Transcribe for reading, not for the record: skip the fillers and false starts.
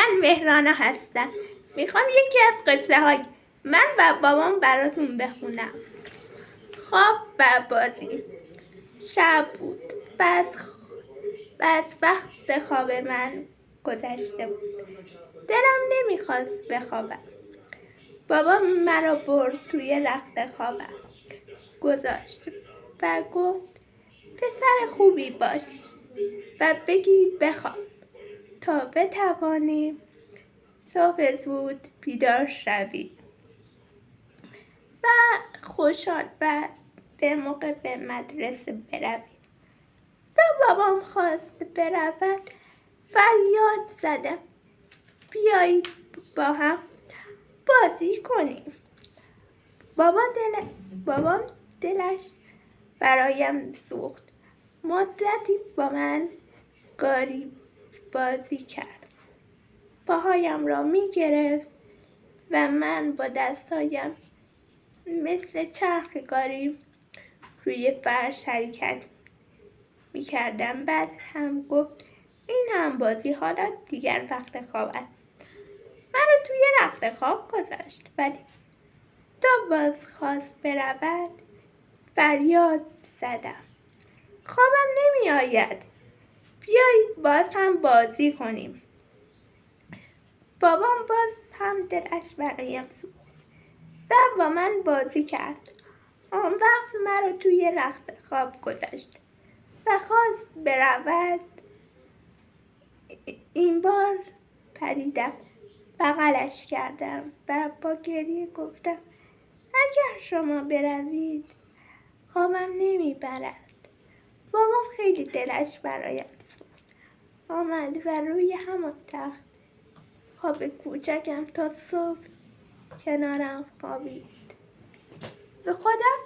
من مهرانا هستم. میخوام یکی از قصه های من و بابام براتون بخونم. خواب و بازی. شب بود. بس وقت خواب من گذشته بود. دلم نمیخواست بخوابم. بابام مرا برد توی رخت خوابم گذاشت و گفت پسر خوبی باش و بگی بخواب تا بتوانی صبح زود بیدار شوی و خوشحال و به موقع به مدرسه بروی. تا بابام خواست برود فریاد زدم بیایید با هم بازی کنیم. بابام دلش برایم سوخت. مدتی با من گاری بازی کرد. پاهایم را می گرفت و من با دستایم مثل چرخ گاری روی فرش حرکت می کردم. بعد هم گفت این هم بازی، حالا دیگر وقت خواب است. من رو توی رخت خواب گذاشت ولی تا باز خواست برود فریاد زدم خوابم نمی آید، بیایید باز هم بازی کنیم. بابام باز هم دلش برایم سوخت و با من بازی کرد. آن وقت مرا توی رخت خواب گذاشت و خواست برود. این بار پریدم بغلش کردم و با گریه گفتم اگر شما بروید خوابم نمیبرد. بابام خیلی دلش برایم سوخت. آمد و روی همان تخت خواب کوچکم تا صبح کنارم خوابید. به خودم